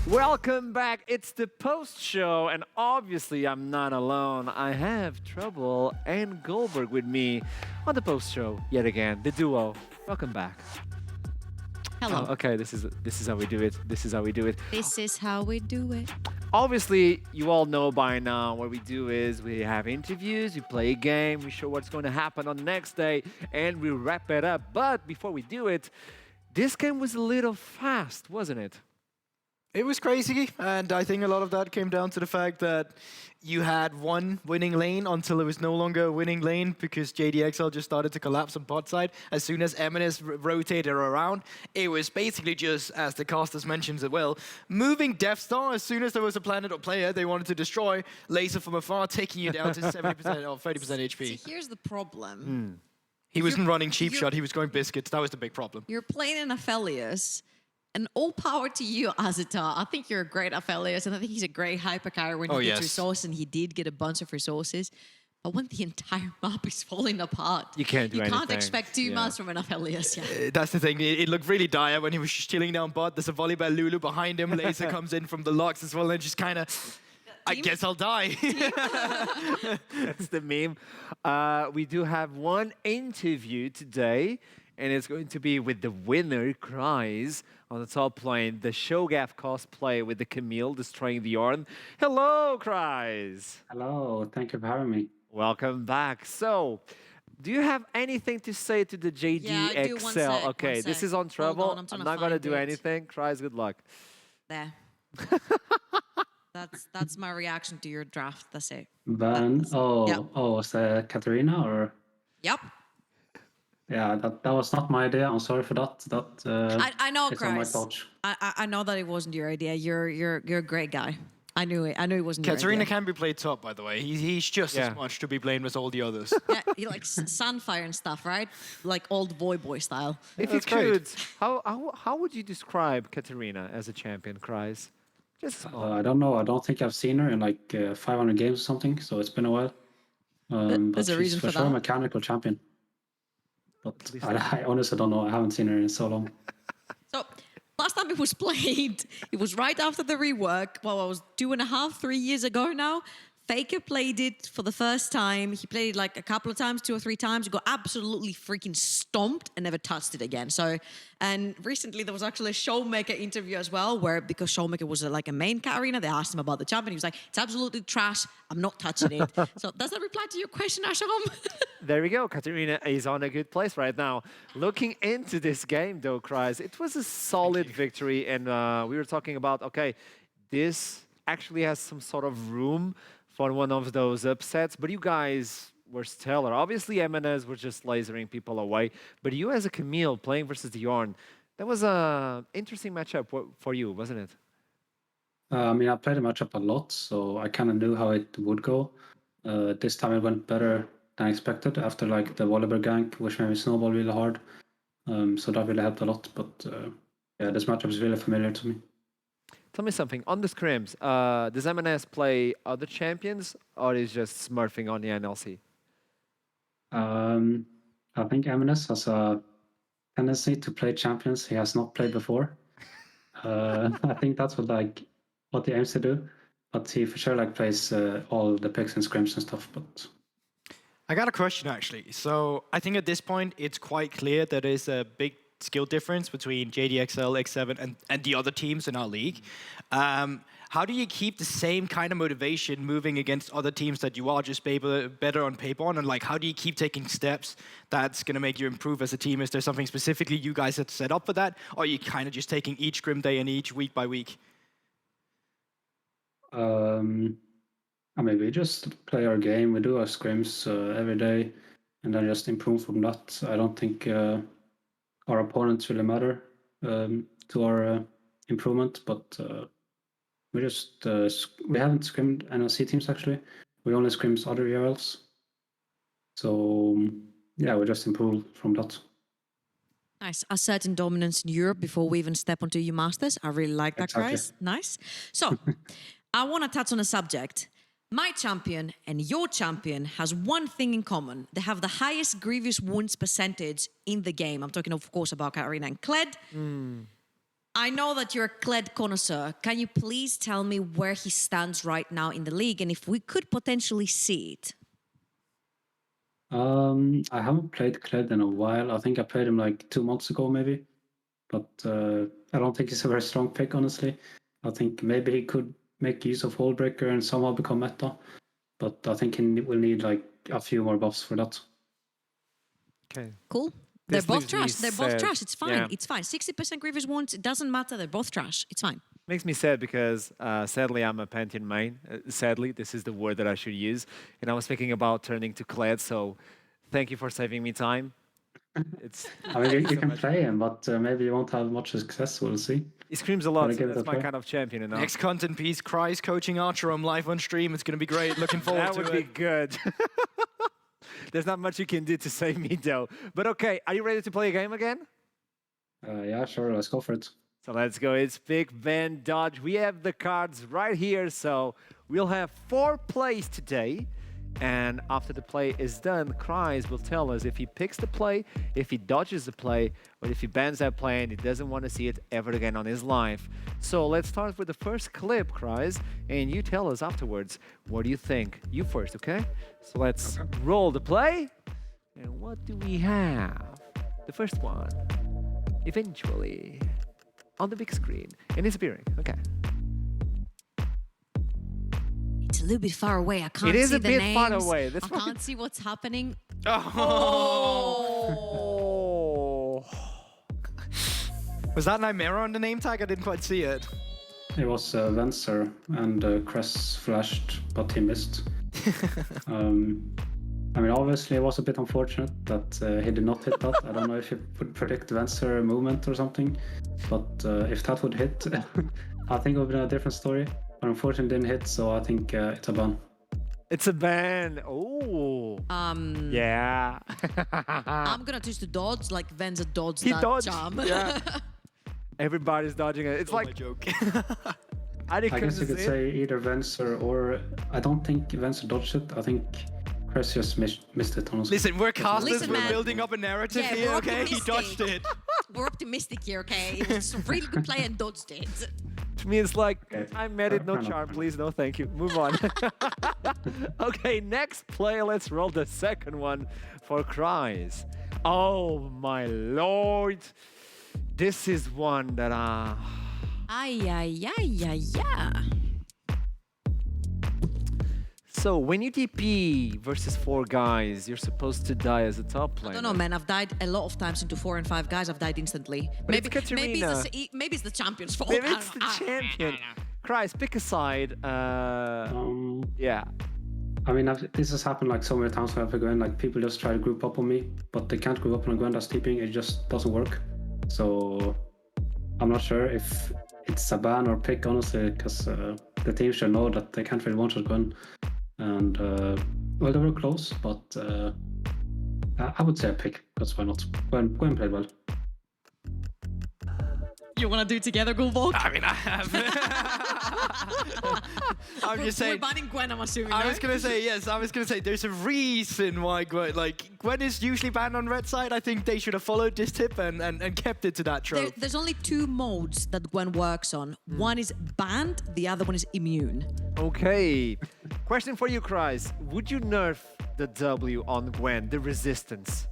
Welcome back. It's the post show, and obviously I'm not alone. I have Trouble and Goldberg with me on the post show yet again. The duo. Welcome back. Hello. Oh, okay, this is how we do it. This is how we do it. This is how we do it. Obviously, you all know by now what we do is we have interviews, we play a game, we show what's going to happen on the next day, and we wrap it up. But before we do it, this game was a little fast, wasn't it? It was crazy, and I think a lot of that came down to the fact that you had one winning lane until it was no longer a winning lane because JDXL just started to collapse on bot side. As soon as M&S rotated around, it was basically just, as the casters mentioned as well, moving Death Star. As soon as there was a planet or player they wanted to destroy, laser from afar, taking you down to 70% or 30% HP. See, here's the problem. He wasn't running cheap shot, he was going biscuits. That was the big problem. You're playing in Aphelios, and all power to you, Azatar. I think you're a great Aphelios, and I think he's a great hyper carry when he gets resources, and he did get a bunch of resources. But when the entire map is falling apart, You can't do you anything. can't expect too much from an Aphelios. Yeah. That's the thing. It looked really dire when he was just chilling down bot. There's a volleyball Lulu behind him. Laser comes in from the locks as well, and just kind of, I guess I'll die. That's the meme. We do have one interview today, and it's going to be with the winner, Cries, on the top lane, the Shogath cosplay with the Camille destroying the Yarn. Hello, Cries. Hello, thank you for having me. Welcome back. So, do you have anything to say to the JDXL? Yeah, I do. One sec, okay, one this sec. is on Hold Trouble. on, I'm trying I'm to not going to find do it. anything. Cries, good luck. There. That's my reaction to your draft. That's it. Ben, Yep. was that Katarina or? Yep. Yeah, that was not my idea. I'm sorry for that. I know, it's on my Chris. couch. I know that it wasn't your idea. You're a great guy. I knew it. I knew it wasn't your Katarina idea. can be played top, by the way. He's just Yeah. as much to be blamed as all the others. Yeah, you like Sunfire and stuff, right? Like old boy style. If you that's great. could, how would you describe Katarina as a champion, Cries? Just I don't know. I don't think I've seen her in like 500 games or something, so it's been a while. But There's a she's reason for for sure that. a mechanical champion. But I honestly don't know. I haven't seen her in so long. So last time it was played, it was right after the rework. Well, it was 2.5, 3 years ago now. Faker played it for the first time. He played it like a couple of times, 2 or 3 times. He got absolutely freaking stomped and never touched it again. So, and recently there was actually a Showmaker interview as well, where because Showmaker was like a main cat arena, they asked him about the champion. He was like, "It's absolutely trash. I'm not touching it." So does that reply to your question, Asham? there we go. Katarina is on a good place right now. Looking into this game, though, Cries, it was a solid victory, and we were talking about this actually has some sort of room for one of those upsets, but you guys were stellar. Obviously, M&S were just lasering people away, but you as a Camille playing versus the Yarn, that was an interesting matchup for you, wasn't it? I mean, I played the matchup a lot, so I kind of knew how it would go. This time it went better than expected after like the volleyball gank, which made me snowball really hard. So that really helped a lot. But yeah, this matchup is really familiar to me. Tell me something, on the scrims, does M&S play other champions, or is just smurfing on the NLC? I think M&S has a tendency to play champions he has not played before. I think that's what he aims to do. But he for sure plays all the picks and scrims and stuff. But I got a question actually. So I think at this point it's quite clear that there's a big skill difference between JDXL, X7, and the other teams in our league. How do you keep the same kind of motivation moving against other teams that you are just better on paper on? And how do you keep taking steps that's going to make you improve as a team? Is there something specifically you guys have set up for that? Or are you kind of just taking each scrim day and each week by week? I mean, we just play our game. We do our scrims every day, and then just improve from that. I don't think our opponents really matter to our improvement, but we just we haven't scrimmed NLC teams actually. We only scrimmed other URLs. So yeah, we just improve from that. Nice. Asserting dominance in Europe before we even step onto you Masters. I really like that, Exactly. guys. Nice. So, I want to touch on a subject. My champion and your champion has one thing in common. They have the highest grievous wounds percentage in the game. I'm talking, of course, about Katarina and Kled. I know that you're a Kled connoisseur. Can you please tell me where he stands right now in the league and if we could potentially see it? I haven't played Kled in a while. I think I played him like 2 months ago, maybe. But I don't think he's a very strong pick, honestly. I think maybe he could make use of Hullbreaker and somehow become meta. But I think he will need like a few more buffs for that. Okay. Cool. This They're both leaves me trash. They're both sad. trash. It's fine. Yeah. It's fine. 60% Grievous wounds. It doesn't matter. They're both trash. It's fine. Makes me sad because sadly I'm a Pantheon main. Sadly, this is the word that I should use. And I was thinking about turning to Kled, so thank you for saving me time. It's I mean, you can play him, but maybe you won't have much success. We'll see. he screams a lot, Wanna so give it that's a my try? kind of champion. You know? Next content piece, Cries coaching Archerum live on stream. It's going to be great. Looking forward That to would it. be good. There's not much you can do to save me though. But okay, are you ready to play a game again? Yeah, sure. Let's go for it. So let's go. It's Pick, Ban, Dodge. We have the cards right here. So we'll have 4 plays today. And after the play is done, Cries will tell us if he picks the play, if he dodges the play, or if he bans that play and he doesn't want to see it ever again on his life. So let's start with the first clip, Cries, and you tell us afterwards, what do you think? You first, okay? So let's roll the play. And what do we have? The first one, eventually, on the big screen and it's appearing. Okay. It's a little bit far away. I can't It is see a the bit names. far away. That's I why- can't see what's happening. Oh. Was that Nymera on the name tag? I didn't quite see it. It was Venser and Cress flashed, but he missed. I mean, obviously, it was a bit unfortunate that he did not hit that. I don't know if he would predict Venser movement or something, but if that would hit, I think it would have been a different story. But unfortunately, it didn't hit, so I think it's a ban. It's a ban. Oh. Yeah. I'm gonna choose to dodge, like Venza dodged He that dodged. jump. Yeah. Everybody's dodging it. It's My like joke. I I guess you could say either Venser or I don't think Venser dodged it. I think Cress just missed it, honestly. Listen, we're casters. Listen, we're man. building up a narrative Yeah, here, we're okay? He dodged optimistic. it. We're optimistic here, okay? It was a really good play and dodged it. To me, it's like Okay. I'm married, no Fair enough. charm, please, no, thank you. Move on. Okay, next play. Let's roll the second one for Cries. Oh my lord, this is one that Ay, ay, ay, ay, ay. So when you TP versus 4 guys, you're supposed to die as a top player. I don't know, man. I've died a lot of times into 4 and 5 guys. I've died instantly. it's Katarina. Maybe it's the champion's fault. Maybe I it's don't- the I- champion. Cries, pick a side. Yeah. I mean, this has happened like so many times when I play Gwen. Like people just try to group up on me, but they can't group up on a Gwen that's TPing. It just doesn't work. So I'm not sure if it's a ban or pick, honestly, because the team should know that they can't really one-shot Gwen. And well, they were close, but I would say a pick. That's why not. Gwen played well. You want to do it together, Gulvolk? I mean, I have. I'm just We're saying. banning Gwen, I'm assuming. I no? was gonna say yes. I was gonna say there's a reason why Gwen is usually banned on red side. I think they should have followed this tip and kept it to that trope. There's only 2 modes that Gwen works on. One is banned, the other one is immune. Okay. Question for you, Cries. Would you nerf the W on Gwen, the resistance?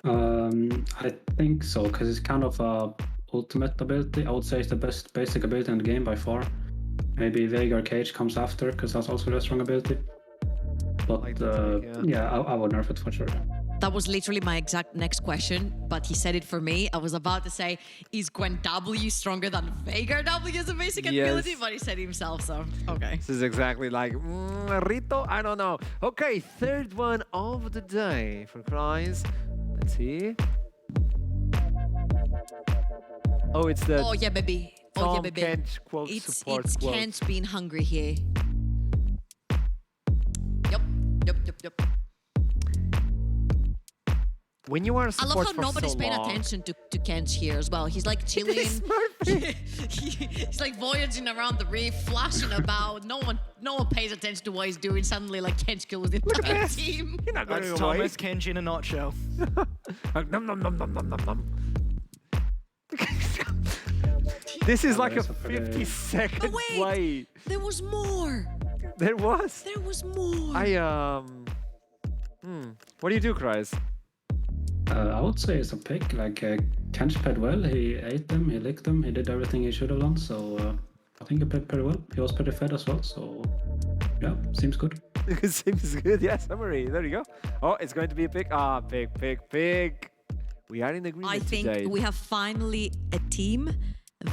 I think so, because it's kind of a ultimate ability. I would say it's the best basic ability in the game by far. Maybe Veigar Cage comes after, because that's also a strong ability. But Like the pick, yeah, I would nerf it for sure. That was literally my exact next question, but he said it for me. I was about to say, is Gwen W stronger than Veigar W as a basic Yes. ability? But he said it himself, so okay. This is exactly like Rito. I don't know. Okay, third one of the day for Cries. Let's see. Oh, it's the Oh yeah, baby. Oh yeah, Tom baby. Kent quote It's support it's quote. Kent being hungry here. Yep. When you are a I support love how for nobody's so paying long, attention to Kent here as well. He's like chilling. He's like voyaging around the reef, flashing about. No one pays attention to what he's doing. Suddenly, like Kent kills the entire team. You're not going That's away. Thomas Kenji in a nutshell. Nom, nom, nom, nom, nom, nom, nom. This is Yeah, like a there's a pretty- 50-second Oh, wait. play. There was more. There was. There was more. What do you do, Kreis? I would say it's a pick. Like Kench played well. He ate them. He licked them. He did everything he should have done. So I think he played pretty well. He was pretty fed as well. So yeah, seems good. Seems good. Yeah, summary. There you go. Oh, it's going to be a pick. Ah, pick. We are in agreement I think today. we have finally a team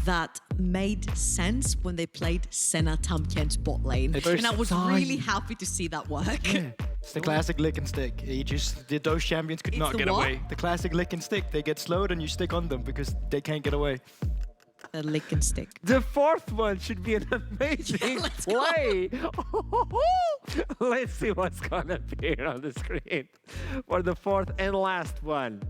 that made sense when they played Senna Tamken's bot lane. And I was time. really happy to see that work. It's the classic lick and stick. Those champions could It's not the get what? away. The classic lick and stick. They get slowed and you stick on them because they can't get away. The lick and stick. The fourth one should be an amazing let's go. play. Let's see what's gonna appear on the screen for the fourth and last one.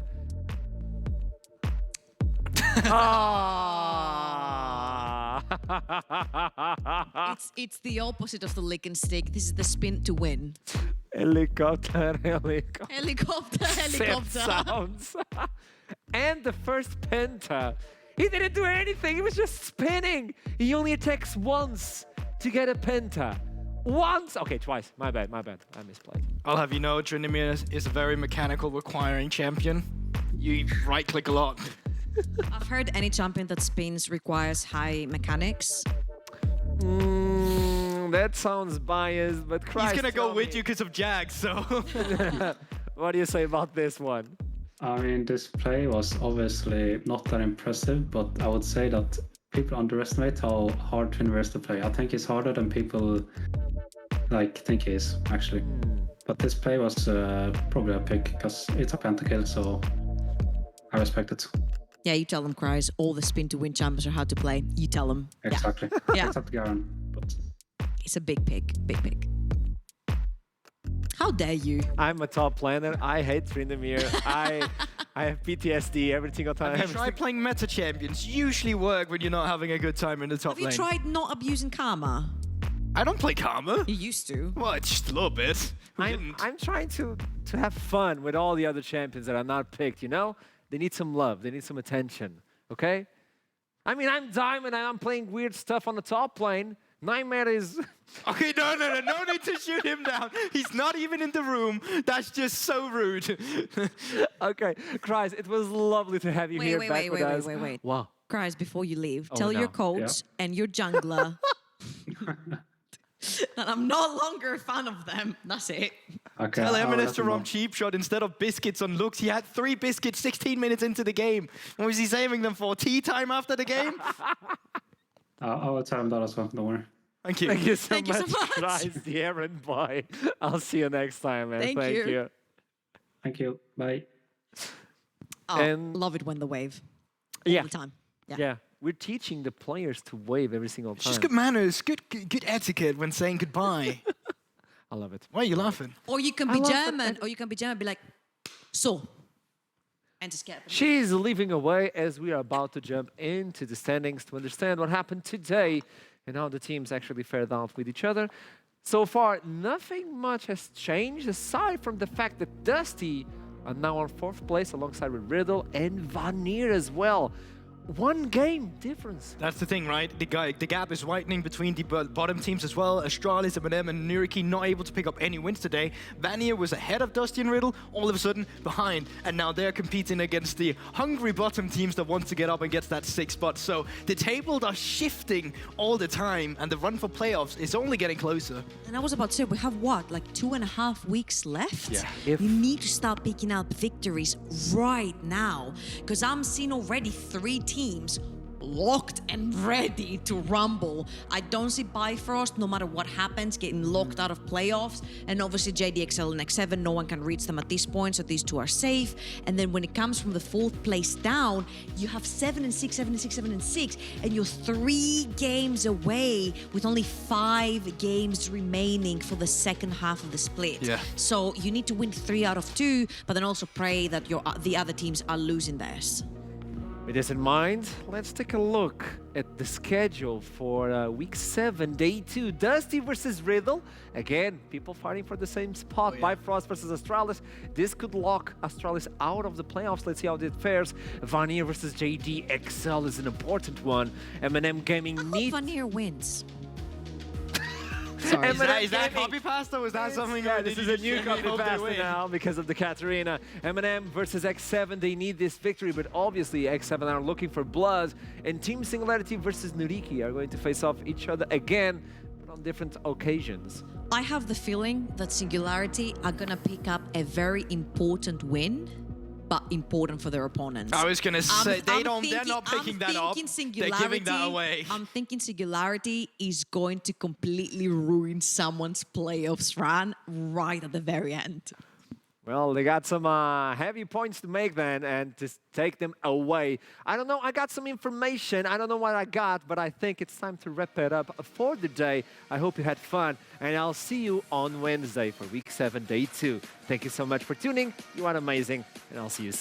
It's the opposite of the lick and stick. This is the spin to win. Helicopter. Helicopter, Set helicopter. sounds. And the first penta. He didn't do anything. He was just spinning. He only attacks once to get a penta. Once. Okay, twice. My bad. I misplayed. I'll have you know, Trinimir is a very mechanical requiring champion. You right click a lot. I've heard any champion that spins requires high mechanics. That sounds biased, but Christ, He's gonna go tell with me. you because of Jags, so. What do you say about this one? I mean, this play was obviously not that impressive, but I would say that people underestimate how hard Trinivir is to play. I think it's harder than people think he is, actually. But this play was probably a pick because it's a pentakill, so I respect it. Yeah, you tell them, Cries. All the spin to win champions are how to play. You tell them. Exactly. Yeah. It's up to Garen. But It's a big pick. Big pick. How dare you? I'm a top player. I hate Trinimir. I have PTSD every single time. Have you tried playing meta champions? Usually work when you're not having a good time in the top Have you lane. tried not abusing karma? I don't play Karma. You used to. Well, just a little bit. Who I'm didn't? trying to have fun with all the other champions that are not picked, you know? They need some love. They need some attention, okay? I mean, I'm Diamond and I'm playing weird stuff on the top lane. Nightmare is... Okay, no need to shoot him down. He's not even in the room. That's just so rude. Okay, Cries, it was lovely to have you here back with us. Wait. Wow. Cries, before you leave, Oh, tell no. your coach and your jungler that I'm no longer a fan of them. That's it. okay, Tell I'll Eminence let to him run know. cheap shot instead of biscuits on looks. He had 3 biscuits 16 minutes into the game. What was he saving them for? Tea time after the game? I will tell him that as well. Don't worry. Thank you. Thank you so Thank you so much, much. Cries, the errand boy. I'll see you next time, man. Thank you. Thank you. Bye. Oh, And- love it when the wave. All Yeah. the time. Yeah, we're teaching the players to wave every single time. Just good manners, good etiquette when saying goodbye. I love it. Why are you laughing? Or you can I be love that- German, or you can be German, be like, so. And just get up. She's leaving away as we are about to jump into the standings to understand what happened today and how the teams actually fared out with each other. So far, nothing much has changed aside from the fact that Dusty are now on 4th place alongside with Riddle and Vanir as well. 1 game difference. That's the thing, right? The gap is widening between the bottom teams as well. Astralis, M&M, and NYYRIKKI not able to pick up any wins today. Vanir was ahead of Dusty and Riddle, all of a sudden behind. And now they're competing against the hungry bottom teams that want to get up and get that 6th spot. So the tables are shifting all the time, and the run for playoffs is only getting closer. And I was about to say, we have what, like 2.5 weeks left? Yeah. If- You need to start picking up victories right now. Because I'm seeing already 3 teams locked and ready to rumble. I don't see Bifrost, no matter what happens, getting locked out of playoffs. And obviously JDXL and X7, no one can reach them at this point, so these 2 are safe. And then when it comes from the 4th place down, you have 7 and 6, 7 and 6, 7 and 6, and you're 3 games away with only 5 games remaining for the second half of the split. Yeah. So you need to win 3 out of 2, but then also pray that the other teams are losing theirs. With this in mind, let's take a look at the schedule for week 7, day 2. Dusty versus Riddle. Again, people fighting for the same spot. Bifrost versus Astralis. This could lock Astralis out of the playoffs. Let's see how it fares. Vanir versus JDXL is an important one. M&M Gaming I hope needs... Vanir wins. Sorry, M&M is that Gaming. copy pasta? Was that something? Yeah, or this did is you a new just really copy hope they pasta win? now because of the Katarina. M&M versus X7, they need this victory, but obviously X7 are looking for blood. And Team Singularity versus NYYRIKKI are going to face off each other again, but on different occasions. I have the feeling that Singularity are gonna pick up a very important win, but important for their opponents. I was gonna say they're not I'm picking that up. thinking They're giving that away. I'm thinking Singularity is going to completely ruin someone's playoffs run right at the very end. Well, they got some heavy points to make then and to take them away. I don't know, I got some information. I don't know what I got, but I think it's time to wrap it up for the day. I hope you had fun, and I'll see you on Wednesday for week 7, day 2. Thank you so much for tuning. You are amazing, and I'll see you soon.